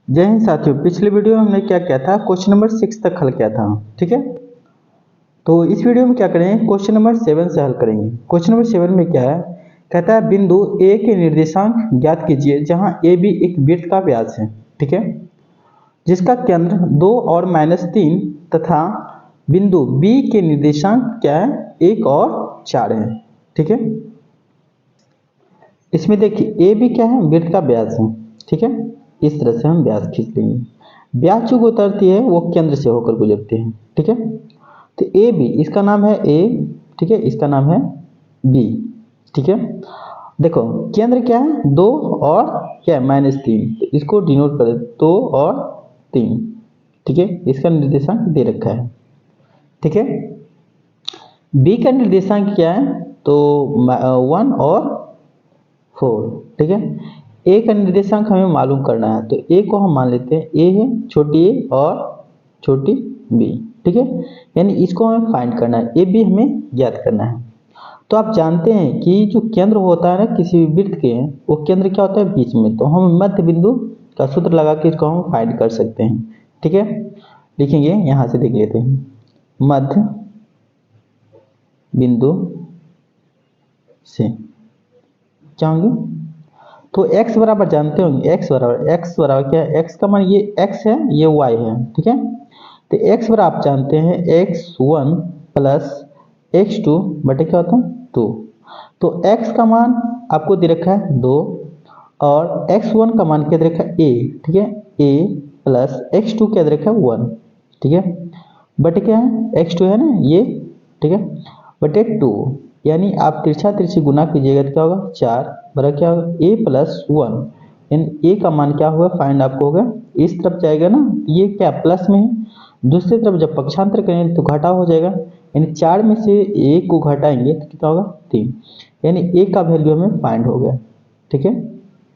जय हिंद साथियों, पिछले वीडियो में हमने क्या किया था, क्वेश्चन नंबर 6 तक हल किया था। ठीक है, तो इस वीडियो में क्या करेंगे, क्वेश्चन नंबर 7 से हल करेंगे। क्वेश्चन नंबर 7 में क्या है, कहता है बिंदु ए के निर्देशांक ज्ञात कीजिए जहां ए बी एक वृत्त का व्यास है। ठीक है, जिसका केंद्र 2 और -3 तथा बिंदु बी के निर्देशांक क्या है, 1 और 4 है। ठीक है, इसमें देखिए ए बी क्या है, वृत्त का व्यास है। ठीक है, इस तरह से हम व्यास खींच लेंगे। व्यास जो उतरती है वो केंद्र से होकर गुजरती है। ठीक है, तो ए बी इसका नाम है ए। ठीक है, इसका नाम है बी। ठीक है, देखो केंद्र क्या है, 2 और क्या है, -3, तो इसको डिनोट करें 2 और 3। ठीक है, इसका निर्देशांक दे रखा है। ठीक है, बी का निर्देशांक क्या है, तो 1 और 4। ठीक है, ए का निर्देशांक हमें मालूम करना है, तो ए को हम मान लेते हैं ए है, छोटी ए और छोटी बी। ठीक है, यानी इसको हमें फाइंड करना है, ए बी हमें ज्ञात करना है। तो आप जानते हैं कि जो केंद्र होता है ना किसी भी वृत्त के, वो केंद्र क्या होता है, बीच में। तो हम मध्य बिंदु का सूत्र लगा के इसको हम फाइंड कर सकते हैं। ठीक है, लिखेंगे, यहां से देख लेते हैं, मध्य बिंदु से क्या होंगे, तो x बराबर जानते होंगे, x बराबर क्या है, x का मान ये x है, ये y है। ठीक है, तो x बराबर आप जानते हैं x1 प्लस x2 बटे क्या होता है 2। तो x का मान आपको दे रखा है 2 और x1 का मान क्या दे रखा है a। ठीक है, a प्लस x2 क्या दे रखा है 1। ठीक है, बटे क्या है x2 है ना ये। ठीक है, बटे 2, यानी आप तिरछा तिरछी गुना कीजिएगा तो क्या होगा 4 बड़ा क्या होगा a प्लस 1। यानी a का मान क्या होगा, फाइंड आपको होगा, इस तरफ जाएगा ना, ये क्या प्लस में है, दूसरी तरफ जब पक्षांतर करेंगे तो घटा हो जाएगा। यानी 4 में से 1 को घटाएंगे तो कितना होगा 3, यानी a का वैल्यू हमें फाइंड हो गया। ठीक है,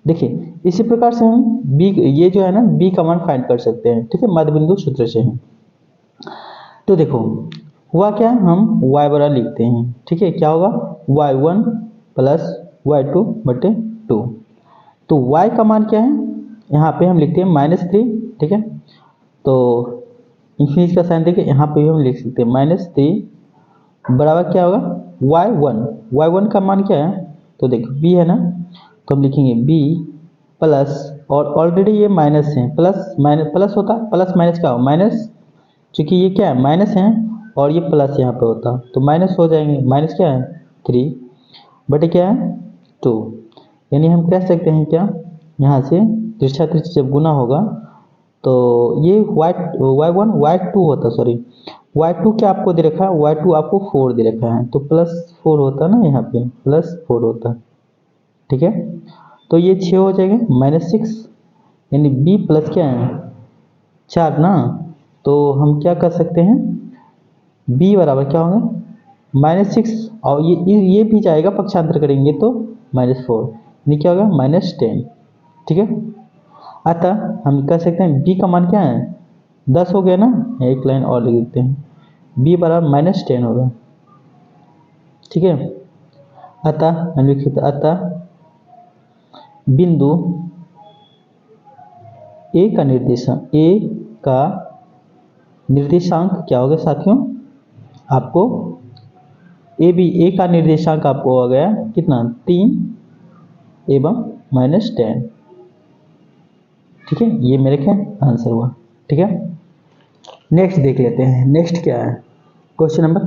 देखिए इसी प्रकार से हम b, ये जो है ना b का मान फाइंड कर सकते हैं। ठीक है, मध्य बिंदु सूत्र से है। तो देखो हुआ क्या, हम y बराबर लिखते हैं। ठीक है, क्या होगा y1 प्लस y2 बटे 2। तो y का मान क्या है, यहाँ पे हम लिखते हैं -3। ठीक है, तो इंफिनिटी का साइन देखिए, यहाँ पे भी हम लिख सकते हैं -3 बराबर क्या होगा y1 का मान क्या है, तो देखो b है ना, तो हम लिखेंगे b प्लस, और ऑलरेडी ये माइनस है, प्लस माइनस प्लस होता है, प्लस माइनस क्या हो माइनस, क्योंकि ये क्या है माइनस है और ये प्लस यहाँ पे होता, तो माइनस हो जाएंगे, माइनस क्या है 3 बटे क्या है 2। यानी हम कह सकते हैं क्या, यहाँ से तिरछा तिरछा जब गुना होगा तो ये y1 y2 होता, सॉरी y2 क्या आपको दे रखा है, y2 आपको 4 दे रखा है, तो +4 होता ना, यहाँ पे +4 होता। ठीक है, तो ये 6 हो जाएगा -6, यानी b प्लस क्या है 4 ना, तो हम क्या कर सकते हैं, b बराबर क्या होगा -6, और ये भी जाएगा, पक्षांतर करेंगे तो -4, यानी क्या होगा -10। ठीक है, अतः हम कह सकते हैं b का मान क्या है 10 हो गया ना, एक लाइन और लिख देते हैं, b बराबर -10 होगा। ठीक है, अतः हम लिख सकते, अतः बिंदु a का निर्देशांक क्या होगा साथियों, आपको ए का निर्देशांक आपको हो गया कितना 3 एवं -10। ठीक है, ये मेरे क्या आंसर हुआ। ठीक है, नेक्स्ट देख लेते हैं, नेक्स्ट क्या है क्वेश्चन नंबर,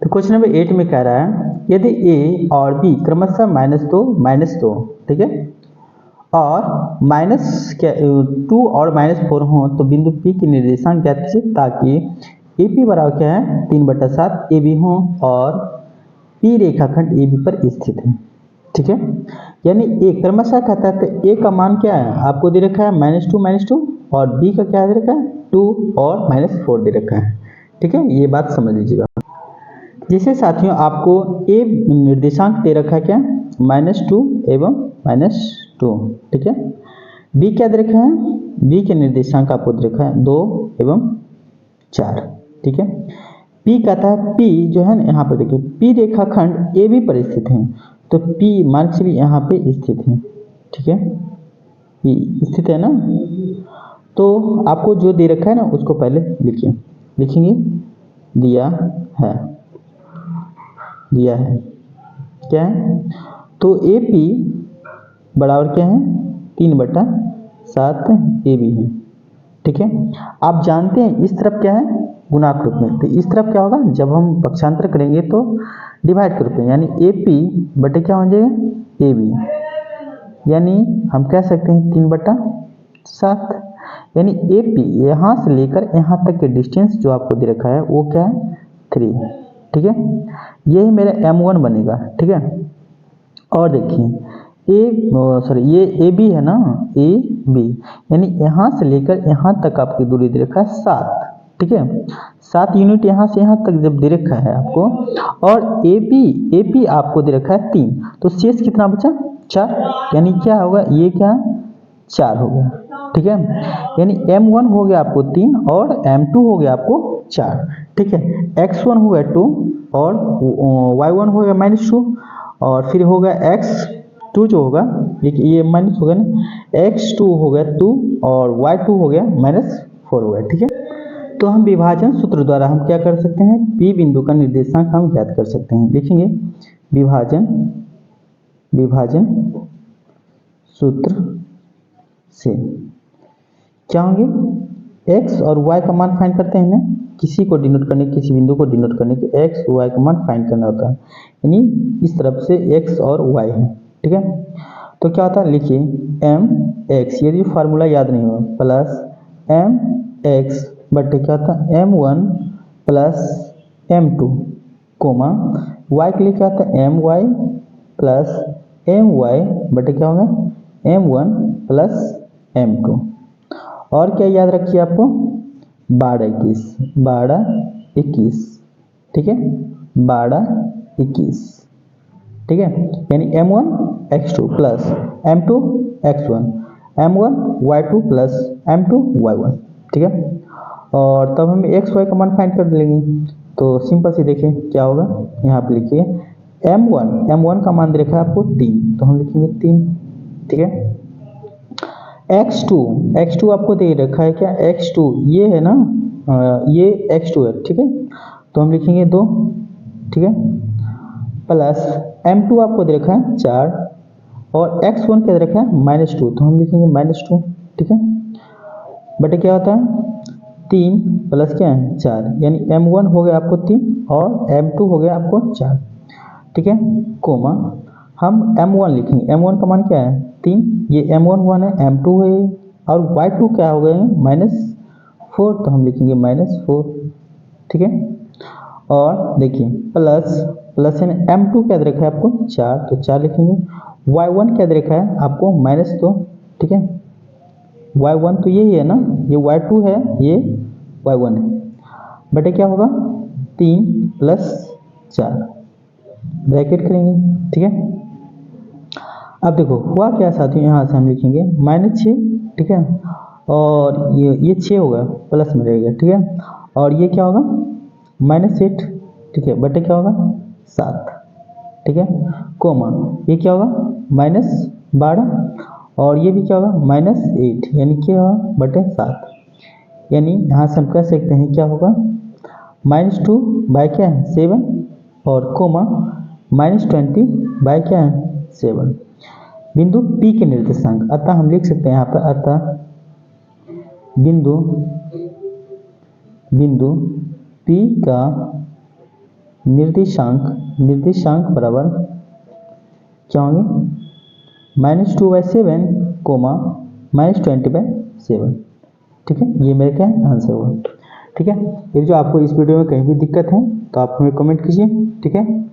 तो क्वेश्चन नंबर 8 में कह रहा है यदि ए और बी क्रमशः -2 ठीक है, और -2 और -4 हो तो बिंदु P के निर्देशांक ज्ञात कीजिए, ताकि AP बराबर क्या है 3/7 AB हो और P रेखाखंड AB पर स्थित है। ठीक है, यानी ए क्रमशः कहता है, तो ए का मान क्या है आपको दे रखा है -2 और बी का क्या दे रखा है 2 और -4 दे रखा है। ठीक है, ये बात समझ लीजिएगा। जैसे साथियों आपको ए निर्देशांक दे रखा है क्या -2 एवं -2। ठीक है, बी क्या दे रखा है, बी के निर्देशांक आपको दे रखा है 2 एवं 4। ठीक है, पी कहता है, पी जो है ना यहाँ पर देखिए, पी रेखाखंड ए बी पर स्थित है, तो पी मान के चलिए यहाँ पे स्थित है। ठीक है, ये स्थित है ना। तो आपको जो दे रखा है ना उसको पहले लिखिए, लिखेंगे दिया है, दिया है क्या है, तो ए पी बराबर क्या है 3/7 ए बी है, ठीक है। आप जानते हैं इस तरफ क्या है गुणाक रूप में, तो इस तरफ क्या होगा जब हम पक्षांतर करेंगे तो डिवाइड के रूप में, यानी ए पी बटे क्या हो जाएगा ए बी, यानी हम कह सकते हैं 3/7, यानी ए पी यहाँ से लेकर यहाँ तक के डिस्टेंस जो आपको दे रखा है वो क्या है 3, ठीक है। यही मेरा M1 बनेगा, ठीक है। और देखिए ये ए बी है ना, ए बी, यानी यहाँ से लेकर यहाँ तक आपकी दूरी दे रखा है 7, ठीक है। 7 यूनिट यहाँ से यहाँ तक जब दे रखा है आपको, और ए पी आपको दे रखा है 3, तो शेष कितना बचा 4, यानी क्या होगा ये क्या 4 हो गया, ठीक है। यानी M1 हो गया आपको 3 और M2 हो गया आपको 4, ठीक है। X1 हो गया 2 और Y1 हो गया -2, और फिर होगा X2 जो होगा ये माइनस हो गया ना, X2 हो गया 2 और Y2 हो गया -4 हो गया, ठीक है। तो हम विभाजन सूत्र द्वारा हम क्या कर सकते हैं, P बिंदु का निर्देशांक हम ज्ञात कर सकते हैं। लिखेंगे विभाजन सूत्र से क्या होंगे, x और y का मान फाइंड करते हैं ना, किसी को डिनोट करने, किसी बिंदु को डिनोट करने के x y का मान फाइंड करना होता है, यानी इस तरफ से x और y है, ठीक है। तो क्या होता है लिखिए mx, यदि फार्मूला याद नहीं हो, प्लस mx बटे क्या होता है m1 plus m2 coma y के लिए क्या होता है my प्लस my बटे क्या होगा m1 प्लस m2, और क्या याद रखिए आपको 12 21, ठीक है 12 21, ठीक है। यानी m1 x2 plus m2 x1, m1 y2 plus m2 y1, ठीक है। और तब हम x y का मान फाइंड कर लेंगे, तो सिंपल से देखिए क्या होगा, यहाँ पे लिखिए m1 का मान दे रखा है आपको 3, तो हम लिखेंगे 3, ठीक है। x2 आपको दे रखा है क्या x2, ये है ना, ये x2 है, ठीक है, तो हम लिखेंगे 2, ठीक है, प्लस m2 आपको दे रखा है 4 और x1 क्या दे रखा है -2, तो हम लिखेंगे -2, ठीक है, बटे क्या होता है 3 प्लस क्या है 4, यानी m1 हो गया आपको 3 और m2 हो गया आपको 4, ठीक है, कोमा हम m1 लिखेंगे, m1 का मान क्या है 3, ये m1 है, m2 है और y2 क्या हो गए -4, तो हम लिखेंगे -4, ठीक है। और देखिए प्लस है ना m2 क्या दे रखा है आपको 4, तो 4 लिखेंगे, y1 क्या दे रखा है आपको -2, ठीक है, y1 तो यही है ना, ये y2 है, ये y1 है, बटे क्या होगा 3 प्लस 4 ब्रैकेट करेंगे, ठीक है। अब देखो हुआ क्या साथियों, यहाँ से हम लिखेंगे -6, ठीक है, और ये 6 होगा प्लस में रहेगा, ठीक है, और ये क्या होगा -8, ठीक है, बटे क्या होगा 7, ठीक है, कोमा ये क्या होगा -12 और ये भी क्या होगा -8, यानी क्या होगा बटे 7, यानी यहाँ से हम कह सकते हैं क्या होगा -2 बाय क्या है 7 और कोमा -20 बाय क्या है 7, बिंदु P के निर्देशांक, अतः हम लिख सकते हैं यहाँ पर, अतः बिंदु P का निर्देशांक बराबर क्या होंगे -2/7 कोमा -20/7, ठीक है, ये मेरा क्या है आंसर हुआ, ठीक है। ये जो आपको इस वीडियो में कहीं भी दिक्कत है तो आप हमें कमेंट कीजिए, ठीक है।